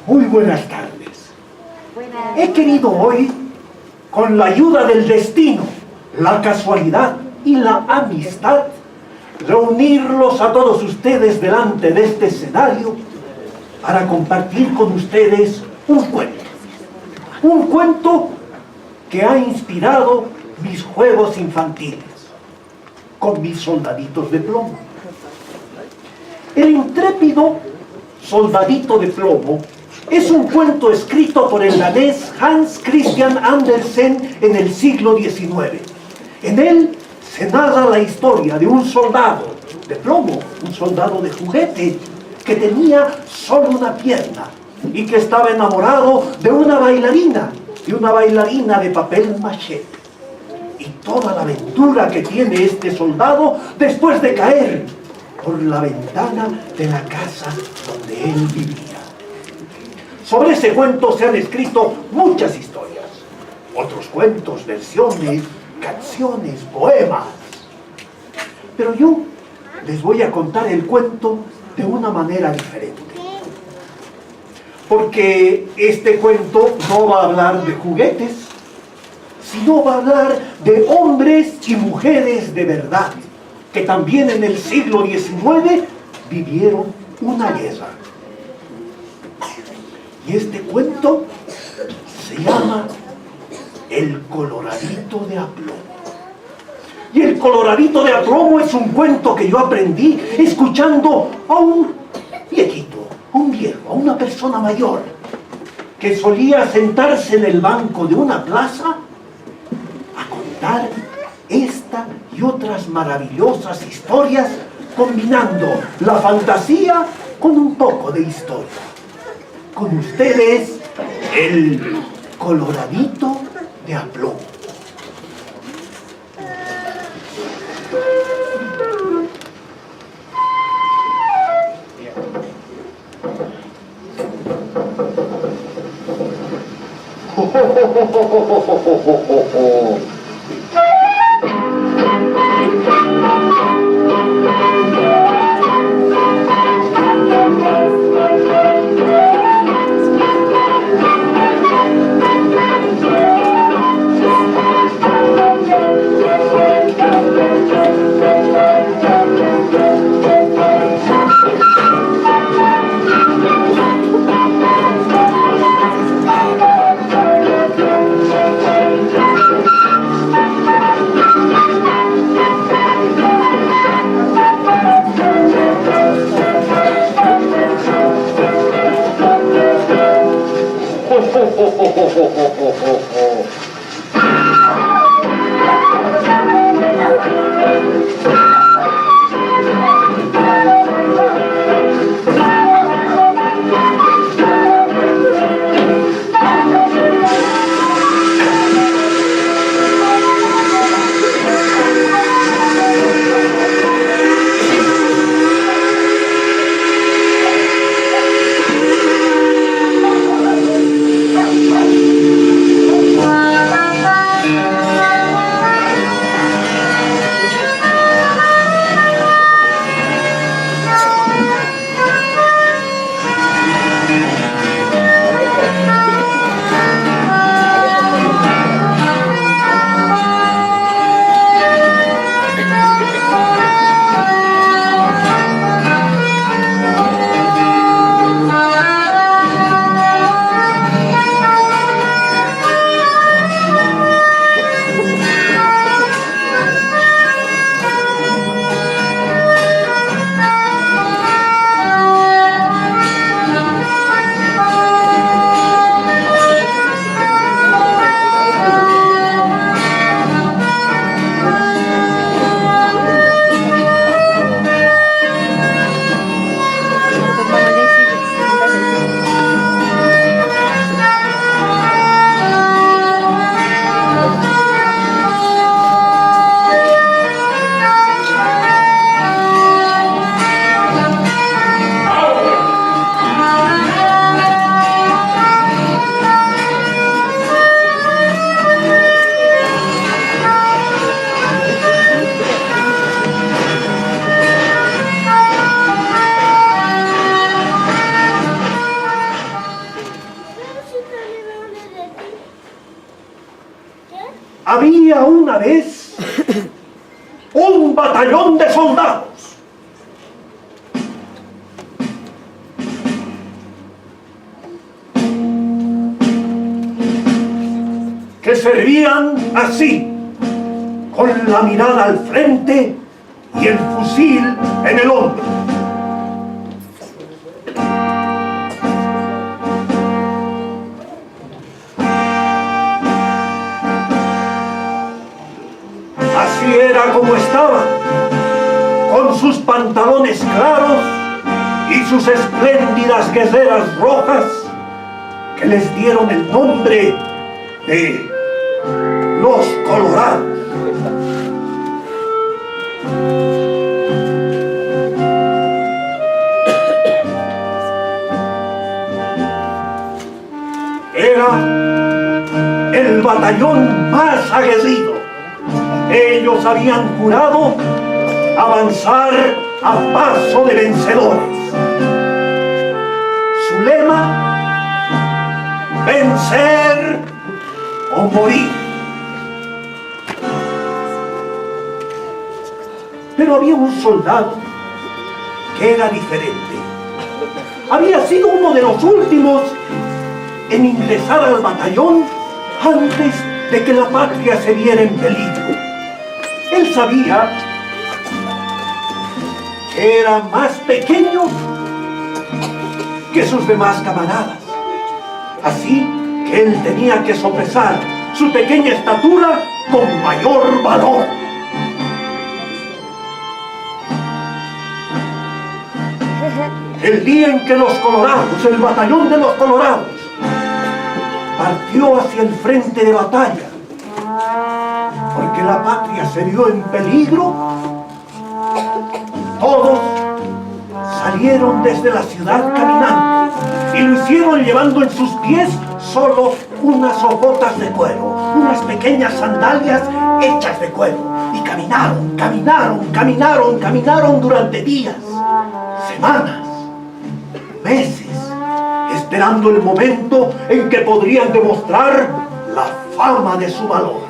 Muy buenas tardes. He querido hoy, con la ayuda del destino, la casualidad y la amistad, reunirlos a todos ustedes delante de este escenario para compartir con ustedes un cuento. Un cuento que ha inspirado mis juegos infantiles con mis soldaditos de plomo. El intrépido soldadito de plomo es un cuento escrito por el danés Hans Christian Andersen en el siglo XIX. En él se narra la historia de un soldado de plomo, un soldado de juguete, que tenía solo una pierna y que estaba enamorado de una bailarina de papel maché. Y toda la aventura que tiene este soldado después de caer por la ventana de la casa donde él vivía. Sobre ese cuento se han escrito muchas historias, otros cuentos, versiones, canciones, poemas. Pero yo les voy a contar el cuento de una manera diferente. Porque este cuento no va a hablar de juguetes, sino va a hablar de hombres y mujeres de verdad, que también en el siglo XIX vivieron una guerra. Y este cuento se llama El Coloradito de Aplomo. Y El Coloradito de Aplomo es un cuento que yo aprendí escuchando a un viejito, a un viejo, a una persona mayor, que solía sentarse en el banco de una plaza a contar esta y otras maravillosas historias, combinando la fantasía con un poco de historia. Con ustedes, El Coloradito de Aplomo. había una vez un batallón de soldados que servían así, con la mirada al frente y el fusil en el hombro. Así era como estaban, con sus pantalones claros y sus espléndidas guerreras rojas, que les dieron el nombre de los Colorados. Era el batallón más aguerrido. Ellos habían jurado avanzar a paso de vencedores. Su lema: vencer o morir. Pero había un soldado que era diferente. Había sido uno de los últimos en ingresar al batallón antes de que la patria se viera en peligro. Él sabía que era más pequeño que sus demás camaradas. Así que él tenía que sopesar su pequeña estatura con mayor valor. El día en que los Colorados, el batallón de los Colorados, partió hacia el frente de batalla, porque la patria se vio en peligro, todos salieron desde la ciudad caminando y lo hicieron llevando en sus pies solo unas hojotas de cuero, unas pequeñas sandalias hechas de cuero, y caminaron durante días, semanas, meses, esperando el momento en que podrían demostrar la fama de su valor.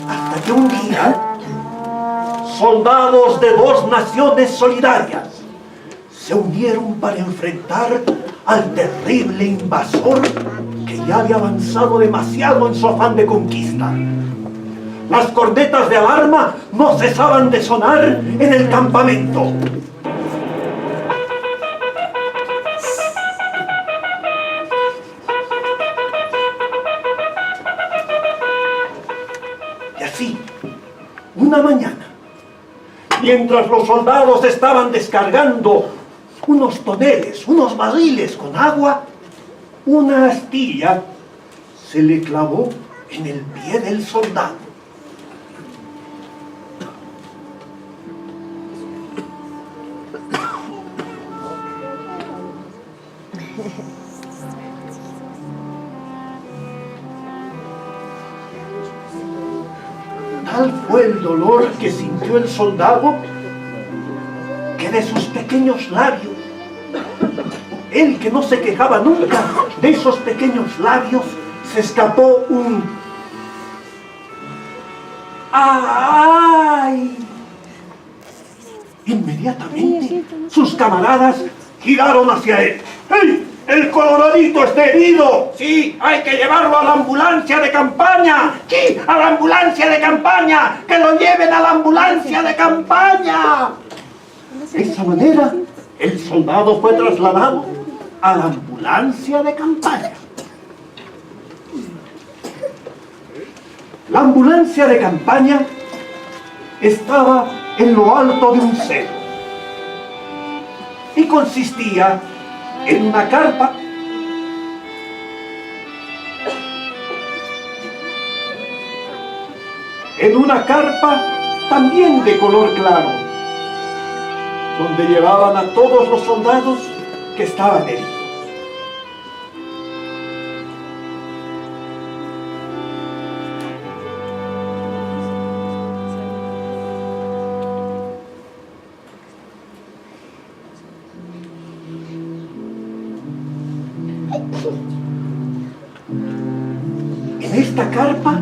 Hasta que un día, soldados de dos naciones solidarias se unieron para enfrentar al terrible invasor que ya había avanzado demasiado en su afán de conquista. Las cornetas de alarma no cesaban de sonar en el campamento. Y así, una mañana, mientras los soldados estaban descargando unos toneles, unos barriles con agua, una astilla se le clavó en el pie del soldado. Tal fue el dolor que sintió el soldado que de sus pequeños labios, él que no se quejaba nunca, de esos pequeños labios se escapó un ¡ay! Inmediatamente sus camaradas giraron hacia él. ¡Hey! ¡El coloradito está herido! ¡Sí! ¡Hay que llevarlo a la ambulancia de campaña! ¡Sí! ¡A la ambulancia de campaña! ¡Que lo lleven a la ambulancia de campaña! De esa manera, el soldado fue trasladado a la ambulancia de campaña. La ambulancia de campaña estaba en lo alto de un cerro y consistía en una carpa también de color claro, donde llevaban a todos los soldados que estaban heridos. en esta carpa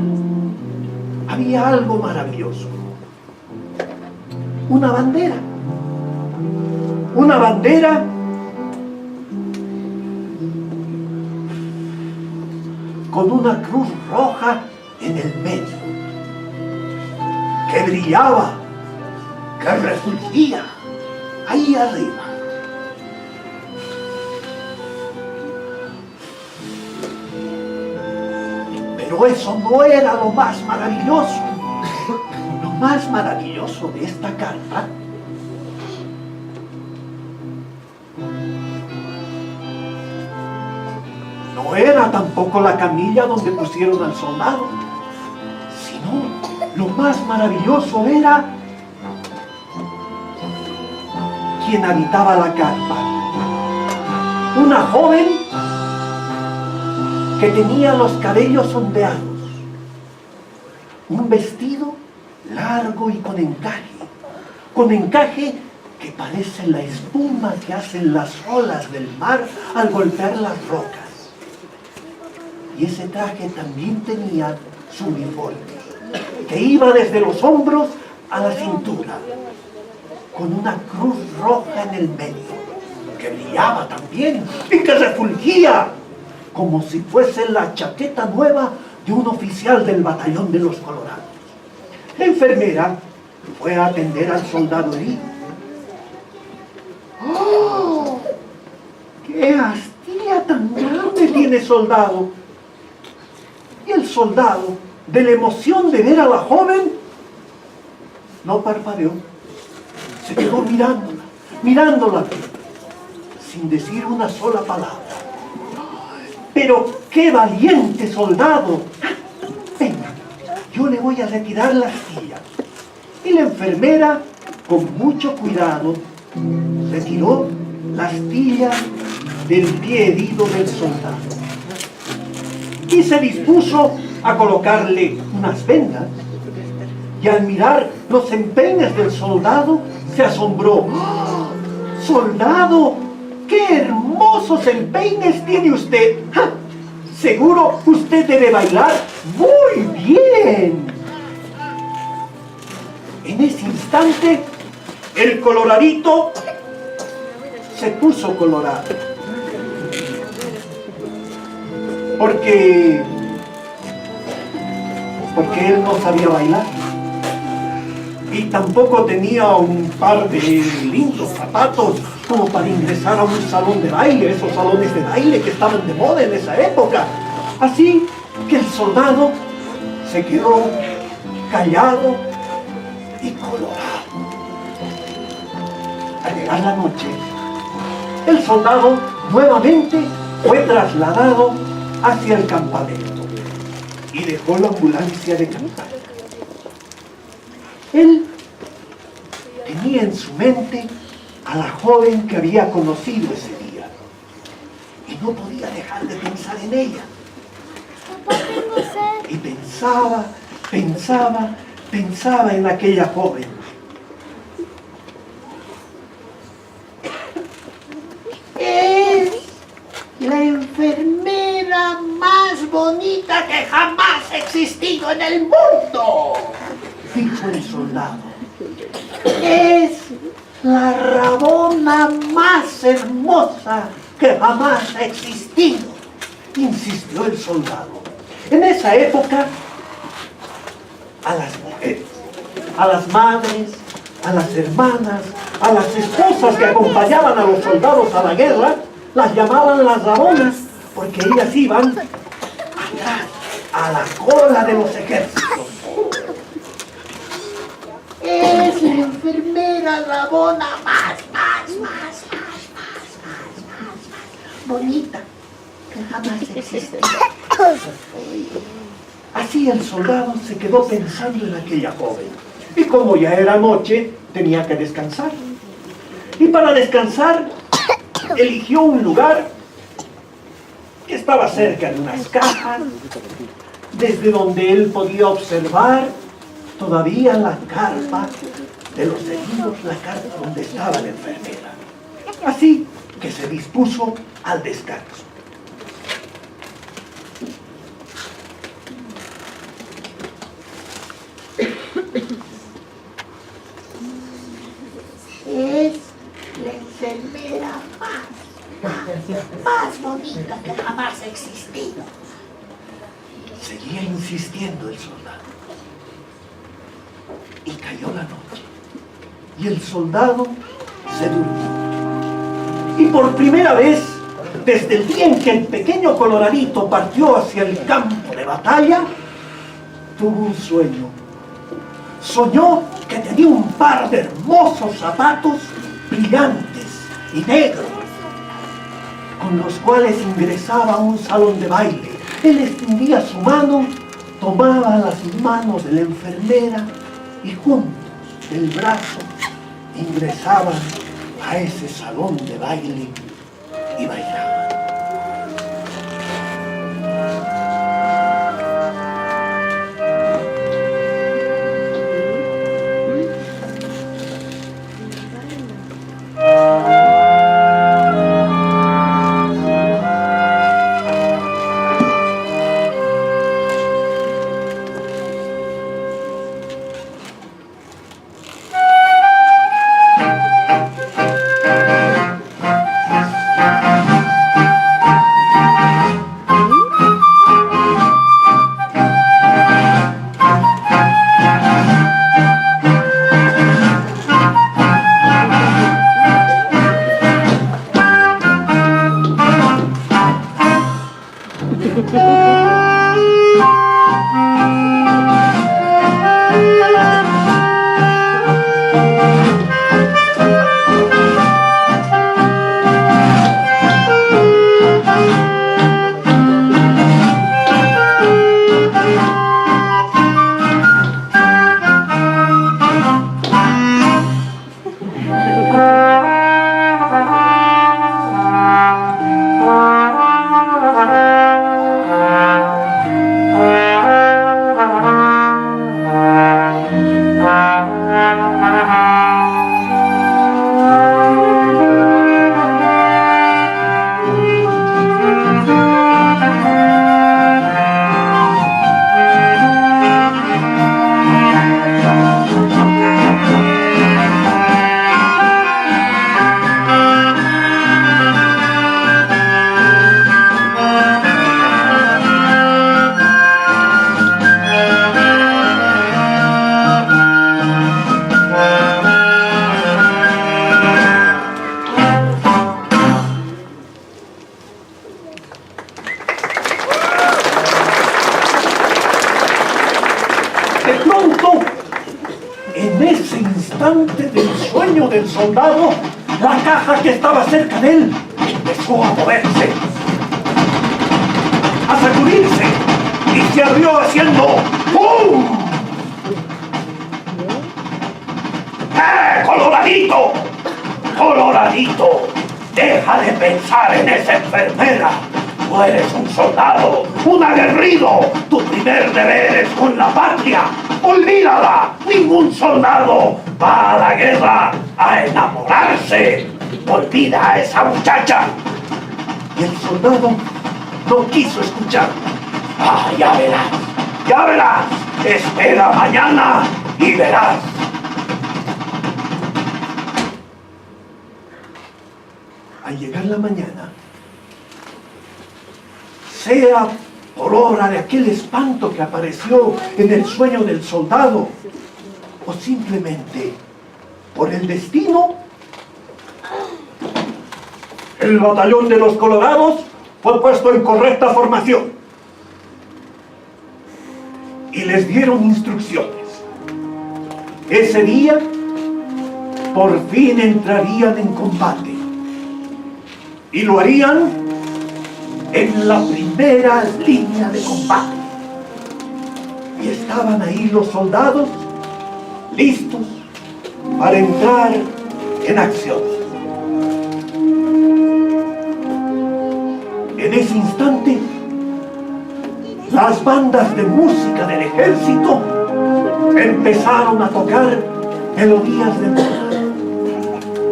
había algo maravilloso. Una bandera. Una bandera con una cruz roja en el medio, que brillaba, que refulgía ahí arriba. Pero eso no era lo más maravilloso. Lo más maravilloso de esta carpa no era tampoco la camilla donde pusieron al soldado, sino lo más maravilloso era quien habitaba la carpa. Una joven que tenía los cabellos ondeados, un vestido largo y con encaje que parece la espuma que hacen las olas del mar al golpear las rocas. Y ese traje también tenía su uniforme, que iba desde los hombros a la cintura, con una cruz roja en el medio, que brillaba también y que refulgía, como si fuese la chaqueta nueva de un oficial del batallón de los Colorados. La enfermera fue a atender al soldado herido. ¡Oh! ¡Qué astilla tan grande tiene soldado! Y el soldado, de la emoción de ver a la joven, no parpadeó. Se quedó mirándola, sin decir una sola palabra. ¡Pero qué valiente soldado! Venga, yo le voy a retirar la astilla. Y la enfermera, con mucho cuidado, retiró la astilla del pie herido del soldado. Y se dispuso a colocarle unas vendas. Y al mirar los empeines del soldado, se asombró. ¡Oh! ¡Soldado! ¡Qué hermosos empeines tiene usted! ¡Ja! Seguro usted debe bailar muy bien. En ese instante, el coloradito se puso colorado. Porque él no sabía bailar. Y tampoco tenía un par de lindos zapatos como para ingresar a un salón de baile, esos salones de baile que estaban de moda en esa época. Así que el soldado se quedó callado y colorado. Al llegar la noche, el soldado nuevamente fue trasladado hacia el campamento y dejó la ambulancia de campaña. Él tenía en su mente a la joven que había conocido ese día y no podía dejar de pensar en ella. Y pensaba en aquella joven. Es la enfermera más bonita que jamás ha existido en el mundo, dijo el soldado. Es la Rabona más hermosa que jamás ha existido, insistió el soldado. En esa época, a las mujeres, a las madres, a las hermanas, a las esposas que acompañaban a los soldados a la guerra, las llamaban las Rabonas, porque ellas iban atrás, a la cola de los ejércitos. Es la enfermera Rabona más bonita que jamás existió. Así el soldado se quedó pensando en aquella joven. Y como ya era noche, tenía que descansar. Y para descansar, eligió un lugar que estaba cerca de unas cajas, desde donde él podía observar todavía la carpa de los heridos, la carpa donde estaba la enfermera. Así que se dispuso al descanso. más bonita que jamás ha existido. Seguía insistiendo el soldado. Y cayó la noche. Y el soldado se durmió. Y por primera vez, desde el día en que el pequeño Coloradito partió hacia el campo de batalla, tuvo un sueño. Soñó que tenía un par de hermosos zapatos brillantes y negros, con los cuales ingresaba a un salón de baile. Él extendía su mano, tomaba las manos de la enfermera y juntos del brazo ingresaban a ese salón de baile y bailaban. Del sueño del soldado, la caja que estaba cerca de él empezó a moverse, a sacudirse y se abrió haciendo ¡pum! ¡Coloradito! ¡Coloradito! ¡Deja de pensar en esa enfermera! Tú eres un soldado, un aguerrido. Tu primer deber es con la patria. ¡Olvídala! Ningún soldado va a la guerra a enamorarse. Olvida a esa muchacha. Y el soldado no quiso escuchar. ¡Ah, ya verás! ¡Ya verás! Espera mañana y verás. Al llegar la mañana, sea por obra de aquel espanto que apareció en el sueño del soldado, o simplemente por el destino, el batallón de los Colorados fue puesto en correcta formación y les dieron instrucciones. Ese día, por fin entrarían en combate y lo harían en la primera línea de combate. Y estaban ahí los soldados listos para entrar en acción. En ese instante, las bandas de música del ejército empezaron a tocar melodías de moda.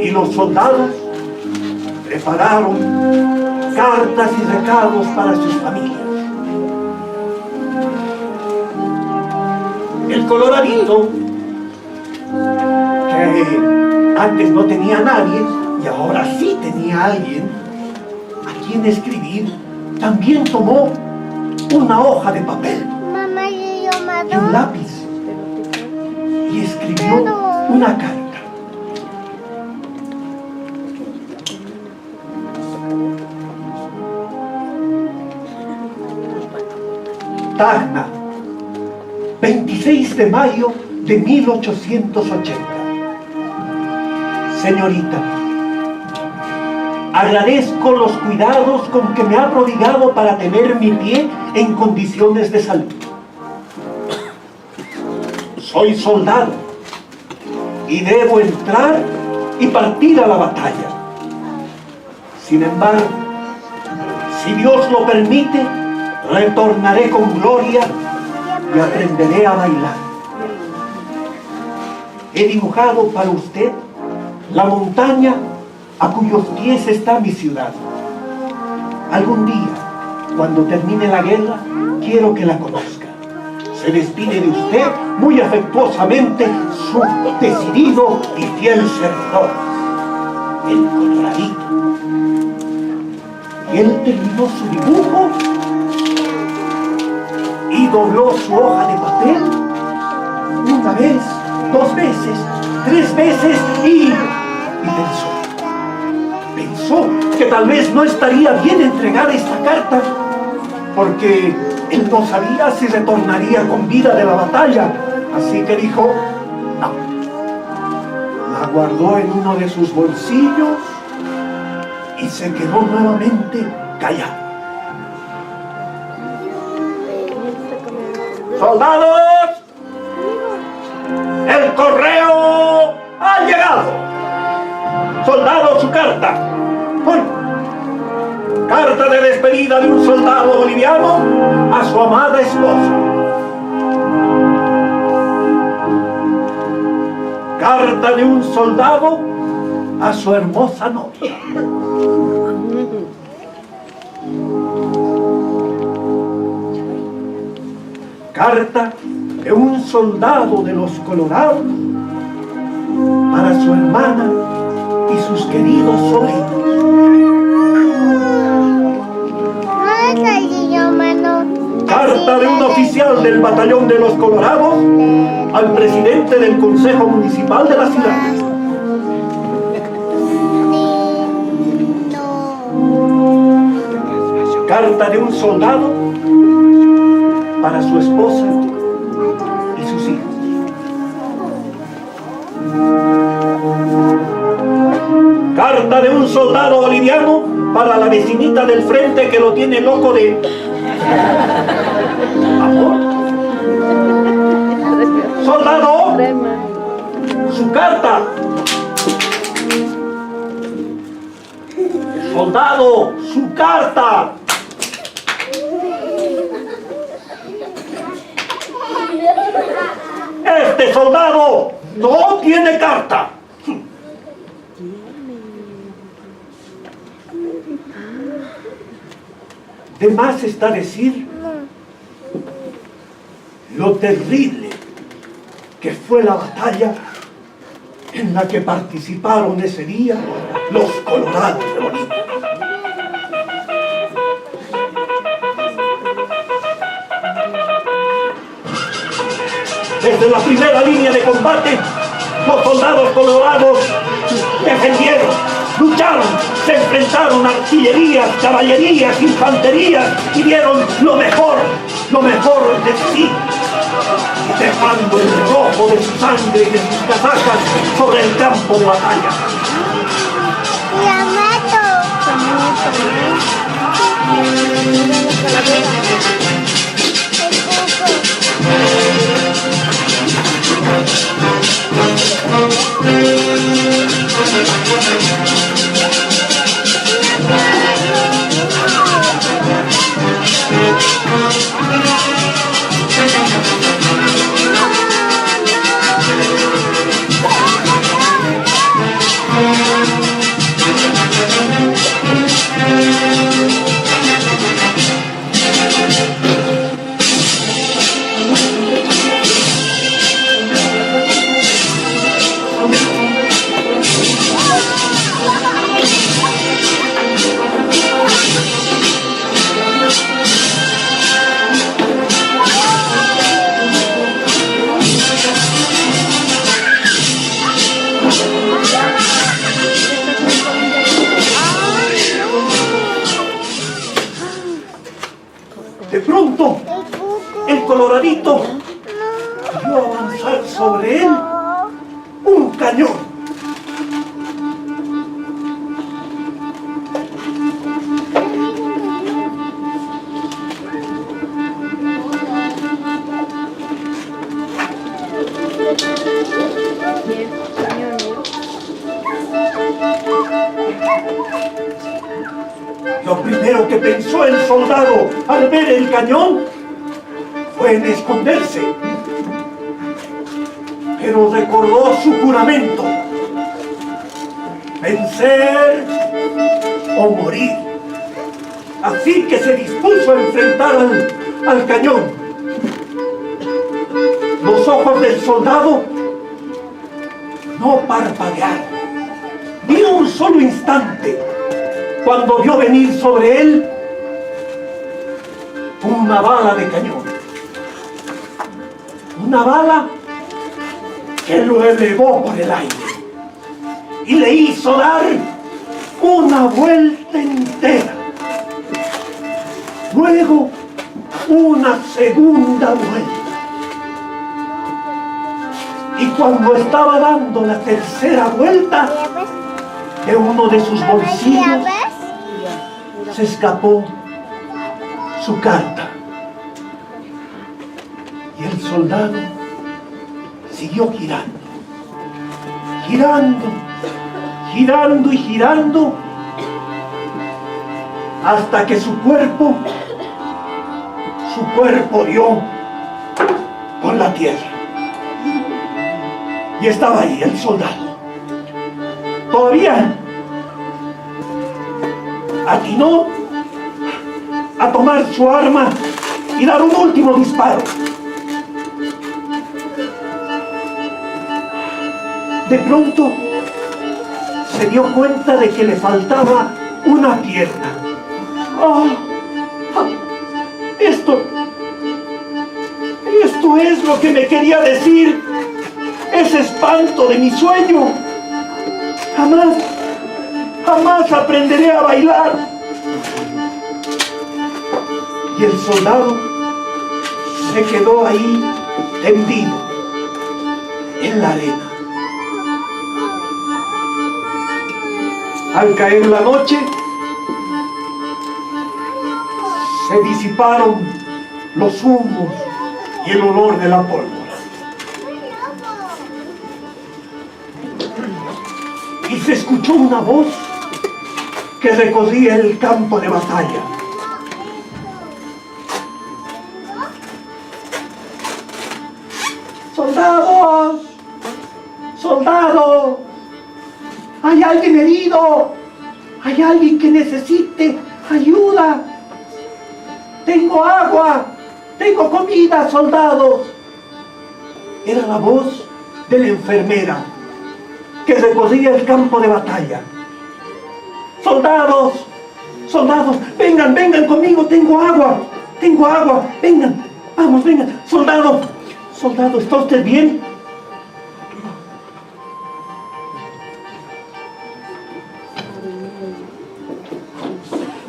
Y los soldados prepararon cartas y recados para sus familias. El Coloradito, que antes no tenía a nadie y ahora sí tenía a alguien a quien escribir, también tomó una hoja de papel y un lápiz y escribió una carta. Tacna, 26 de mayo de 1880. Señorita, agradezco los cuidados con que me ha prodigado para tener mi pie en condiciones de salud. Soy soldado y debo entrar y partir a la batalla. Sin embargo, si Dios lo permite, retornaré con gloria y aprenderé a bailar. He dibujado para usted la montaña a cuyos pies está mi ciudad. Algún día, cuando termine la guerra, quiero que la conozca. Se despide de usted muy afectuosamente su decidido y fiel servidor, el Coloradito. Y él terminó su dibujo y dobló su hoja de papel una vez, 2 veces, 3 veces y pensó que tal vez no estaría bien entregar esta carta porque él no sabía si retornaría con vida de la batalla. Así que dijo, no. La guardó en uno de sus bolsillos y se quedó nuevamente callado. ¡Soldados! ¡El correo ha llegado! ¡Soldado, su carta! ¡Uy! Carta de despedida de un soldado boliviano a su amada esposa. Carta de un soldado a su hermosa novia. Carta de un soldado de los Colorados para su hermana y sus queridos sobrinos. Carta de un oficial del batallón de los Colorados al presidente del Consejo Municipal de la ciudad. Carta de un soldado para su esposa y sus hijos. Carta de un soldado boliviano para la vecinita del frente que lo tiene loco de amor. Soldado, su carta. Soldado, su carta. Este soldado no tiene carta. De más está decir lo terrible que fue la batalla en la que participaron ese día los Colorados de Bolivia. Desde la primera línea de combate, los soldados colorados defendieron, lucharon, se enfrentaron a artillerías, caballerías, infanterías y dieron lo mejor de sí, dejando el rojo de su sangre y de sus casacas sobre el campo de batalla. La mato. coloradito vio avanzar sobre él un cañón. Lo primero que pensó el soldado al ver el cañón fue en esconderse. Pero recordó su juramento: vencer o morir. Así que se dispuso a enfrentar al cañón. Los ojos del soldado no parpadearon ni un solo instante cuando vio venir sobre él una bala de cañón. Una bala que lo elevó por el aire y le hizo dar una vuelta entera. Luego, una segunda vuelta. Y cuando estaba dando la tercera vuelta, de uno de sus bolsillos se escapó su carta. Y el soldado siguió girando, girando, girando y girando, hasta que su cuerpo dio con la tierra. Y estaba ahí el soldado. Todavía atinó a tomar su arma y dar un último disparo. De pronto se dio cuenta de que le faltaba una pierna. Esto es lo que me quería decir ese espanto de mi sueño. Jamás aprenderé a bailar. Y el soldado se quedó ahí tendido en la arena. Al caer la noche, se disiparon los humos y el olor de la pólvora. Y se escuchó una voz que recorría el campo de batalla. ¡Soldados! ¡Soldados! ¡Hay alguien herido! ¡Hay alguien que necesite ayuda! ¡Tengo agua! ¡Tengo comida, soldados! Era la voz de la enfermera que recorría el campo de batalla. ¡Soldados! ¡Soldados! ¡Vengan, vengan conmigo! ¡Tengo agua! ¡Tengo agua! ¡Vengan! ¡Vamos, vengan! ¡Soldado! ¡Soldado! ¿Está usted bien?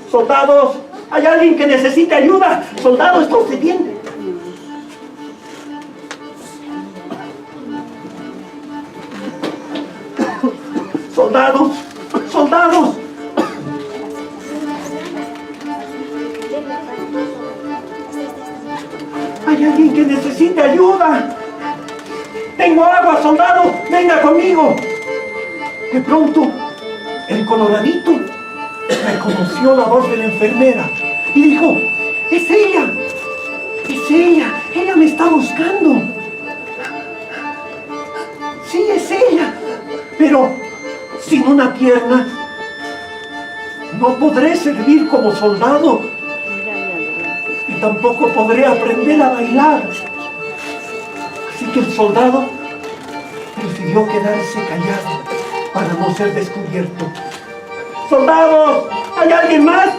¡Soldados! ¿Hay alguien que necesite ayuda? ¡Soldado! ¿Está usted bien? ¡Soldados! ¡Soldados! ¿Hay alguien que necesite ayuda? ¡Tengo agua, soldado! ¡Venga conmigo! De pronto, el coloradito reconoció la voz de la enfermera y dijo: ¡es ella! ¡Es ella! ¡Ella me está buscando! ¡Sí, es ella! Pero sin una pierna no podré servir como soldado y tampoco podré aprender a bailar. Así que el soldado prefirió quedarse callado para no ser descubierto. ¡Soldados! ¿Hay alguien más?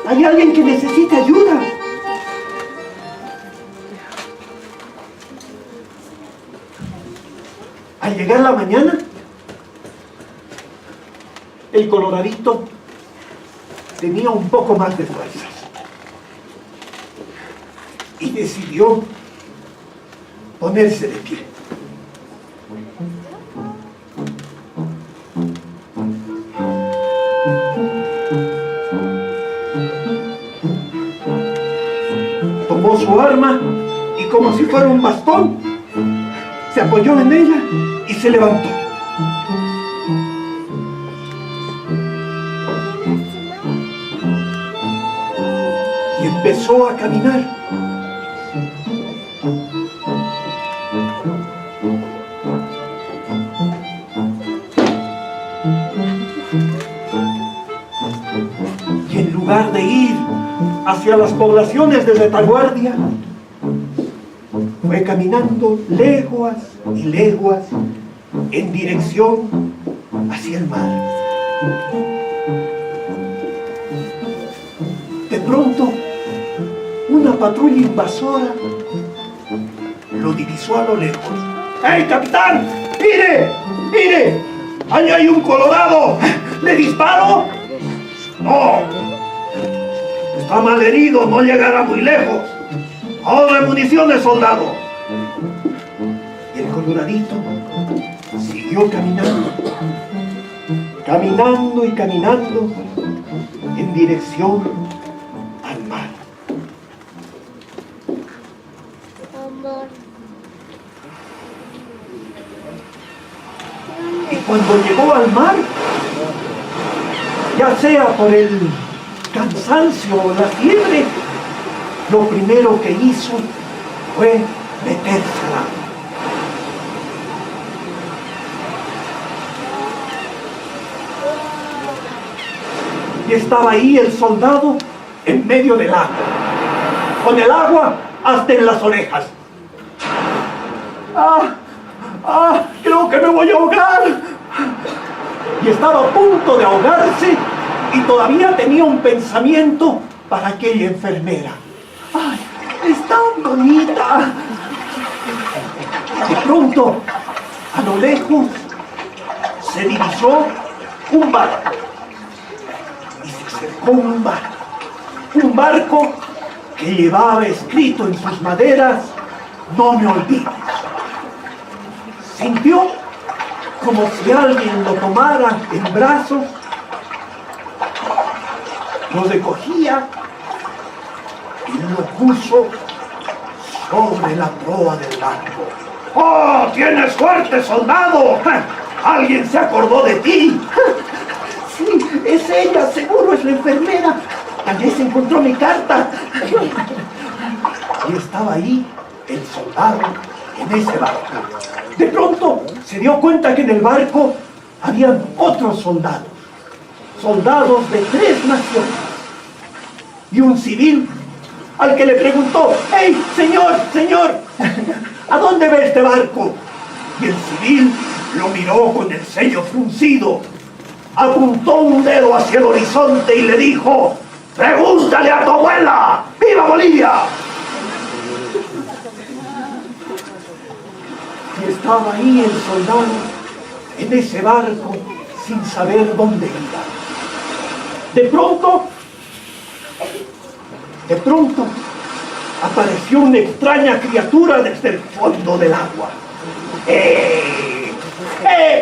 ¿Hay alguien que necesite ayuda? Al llegar la mañana, el coloradito tenía un poco más de fuerzas. y decidió ponerse de pie. Tomó su arma y, como si fuera un bastón, se apoyó en ella y se levantó. Y empezó a caminar. Y en lugar de ir hacia las poblaciones de retaguardia, fue caminando leguas y leguas en dirección hacia el mar. De pronto, una patrulla invasora lo divisó a lo lejos. ¡Hey, capitán! ¡Mire! ¡Mire! ¡Ahí hay un colorado! ¿Le disparo? ¡No! Está mal herido, no llegará muy lejos. ¡Ahora municiones, soldado! Y el coloradito siguió caminando. Caminando y caminando en dirección al mar. Y cuando llegó al mar, ya sea por el cansancio o la fiebre, lo primero que hizo fue meterse al agua. Y estaba ahí el soldado en medio del agua, con el agua hasta en las orejas. Creo que me voy a ahogar. Y estaba a punto de ahogarse y todavía tenía un pensamiento para aquella enfermera. ¡Ay, es tan bonita! De pronto, a lo lejos, se divisó un barco. Y se acercó un barco que llevaba escrito en sus maderas: "No me olvides". Sintió como si alguien lo tomara en brazos, lo recogía y lo puso sobre la proa del barco. ¡Oh, tienes suerte, soldado! ¡Alguien se acordó de ti! Sí, es ella, seguro es la enfermera. Tal vez encontró mi carta. Y estaba ahí el soldado en ese barco. De pronto se dio cuenta que en el barco habían otros soldados. Soldados de 3 naciones. Y un civil al que le preguntó: ¡Hey, señor! ¿A dónde ve este barco? Y el civil lo miró con el ceño fruncido, apuntó un dedo hacia el horizonte y le dijo: ¡Pregúntale a tu abuela! ¡Viva Bolivia! Y estaba ahí el soldado en ese barco sin saber dónde iba. De pronto apareció una extraña criatura desde el fondo del agua.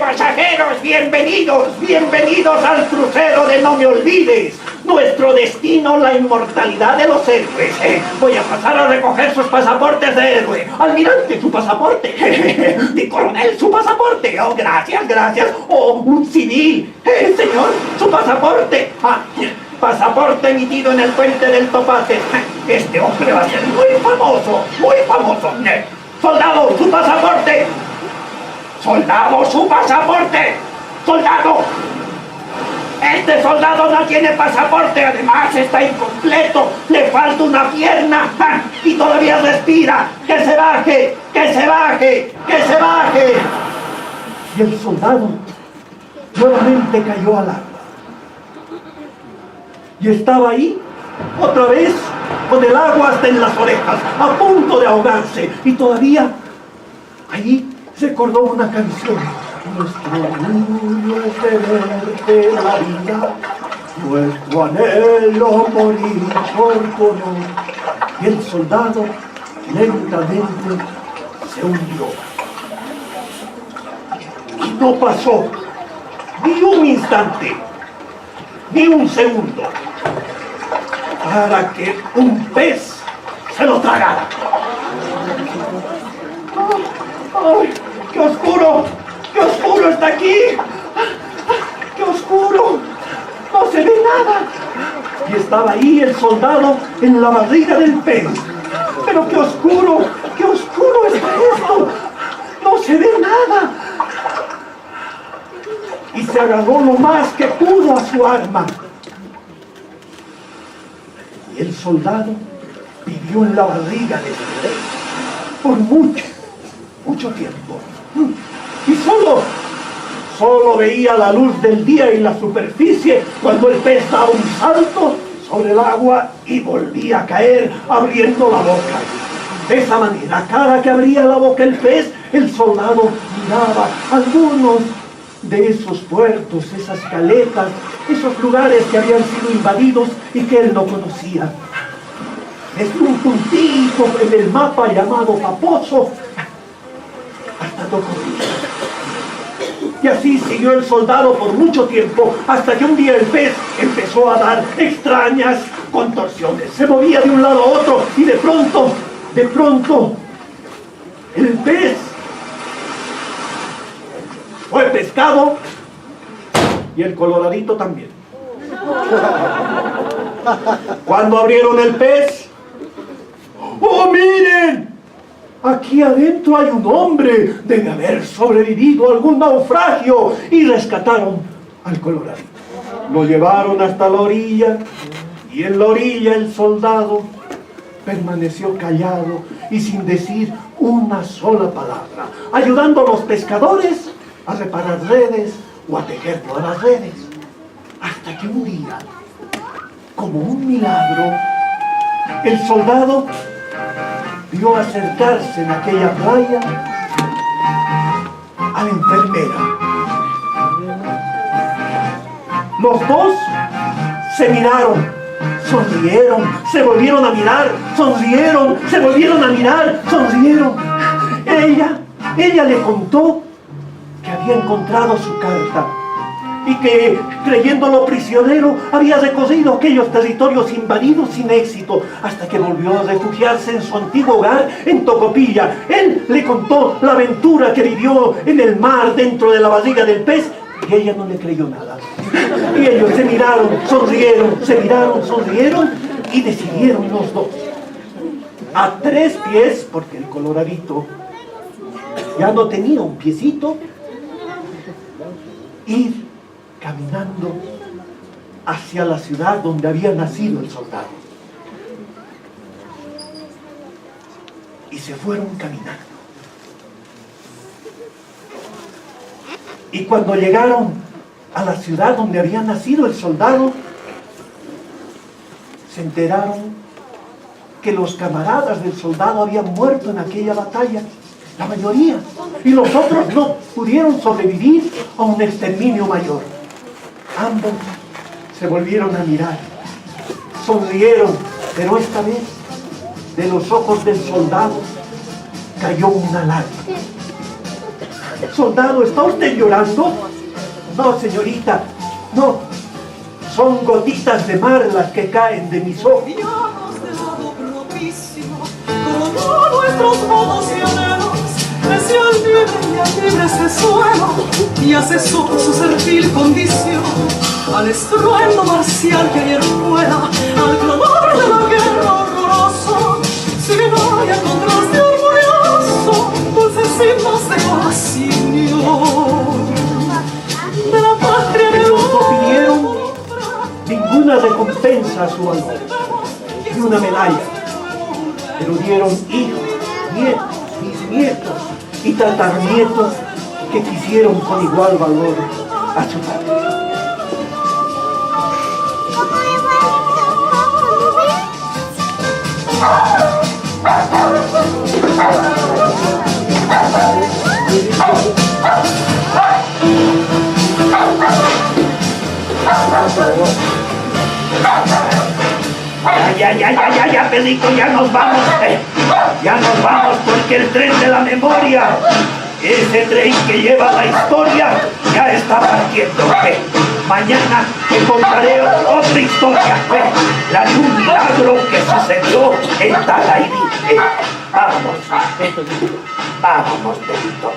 Pasajeros! ¡Bienvenidos al crucero de No Me Olvides! Nuestro destino, la inmortalidad de los héroes. Voy a pasar a recoger sus pasaportes de héroe. Almirante, su pasaporte. De coronel, su pasaporte. Oh, gracias. Oh, un civil. Señor, su pasaporte. Pasaporte emitido en el puente del Topate. Este hombre va a ser muy famoso. Soldado, su pasaporte. ¡Soldado, su pasaporte! ¡Soldado! Este soldado no tiene pasaporte, además está incompleto, le falta una pierna y todavía respira. ¡Que se baje! Y el soldado nuevamente cayó al agua. Y estaba ahí, otra vez, con el agua hasta en las orejas, a punto de ahogarse. Y todavía, allí, recordó una canción. Nuestro orgullo es verte la vida, nuestro anhelo morir por tu honor. Y el soldado lentamente se hundió. Y no pasó ni un instante, ni un segundo, para que un pez se lo tragara. ¡Ay! ¡Qué oscuro! ¡Qué oscuro está aquí! ¡Qué oscuro! ¡No se ve nada! Y estaba ahí el soldado en la barriga del pez. ¡Pero qué oscuro! ¡Qué oscuro está esto! ¡No se ve nada! Y se agarró lo más que pudo a su arma. Y el soldado vivió en la barriga del pez por mucho tiempo. Y solo veía la luz del día y la superficie cuando el pez daba un salto sobre el agua y volvía a caer abriendo la boca. De esa manera, cada que abría la boca el pez, el soldado miraba algunos de esos puertos, esas caletas, esos lugares que habían sido invadidos y que él no conocía. Desde un puntito en el mapa llamado Paposo hasta Tocopilla. Y así siguió el soldado por mucho tiempo, hasta que un día el pez empezó a dar extrañas contorsiones. Se movía de un lado a otro y de pronto, el pez fue pescado y el coloradito también. Cuando abrieron el pez, ¡oh, miren! Aquí adentro hay un hombre, debe haber sobrevivido a algún naufragio, y rescataron al coloradito. Lo llevaron hasta la orilla, y en la orilla el soldado permaneció callado y sin decir una sola palabra, ayudando a los pescadores a reparar redes o a tejer todas las redes. Hasta que un día, como un milagro, el soldado vio acercarse en aquella playa a la enfermera. Los dos se miraron, sonrieron, se volvieron a mirar, sonrieron, se volvieron a mirar, sonrieron. Ella le contó que había encontrado su carta y que, creyéndolo prisionero, había recorrido aquellos territorios invadidos sin éxito, hasta que volvió a refugiarse en su antiguo hogar en Tocopilla. Él le contó la aventura que vivió en el mar dentro de la barriga del pez, y ella no le creyó nada. Y ellos se miraron, sonrieron, se miraron, sonrieron, y decidieron los dos, a 3 pies, porque el coloradito ya no tenía un piecito, ir caminando hacia la ciudad donde había nacido el soldado. Y se fueron caminando. Y cuando llegaron a la ciudad donde había nacido el soldado, se enteraron que los camaradas del soldado habían muerto en aquella batalla, la mayoría, y los otros no pudieron sobrevivir a un exterminio mayor. Ambos se volvieron a mirar, sonrieron, pero esta vez de los ojos del soldado cayó una lágrima. Soldado, ¿está usted llorando? No, señorita, no. Son gotitas de mar las que caen de mis ojos. Como nuestros modos y anhelos, se olviden y al libre ese suelo, y hace su servil condición al estruendo marcial que ayer fuera, al clamor de la guerra horroroso. Si no hay contraste orgulloso, dulces himnos de compasión de la patria de Ellos no pidieron ninguna recompensa a su valor, ni una medalla, pero dieron hijos, nietos, bisnietos y tataranietos que quisieron con igual valor a su padre. Ya, Pedrito, ya nos vamos. Ya nos vamos porque el tren de la memoria, ese tren que lleva la historia, ya está partiendo. Ve. Mañana te contaré otra historia, ve, la de un milagro que sucedió en Talaidí. Vamos, vamos, Benito.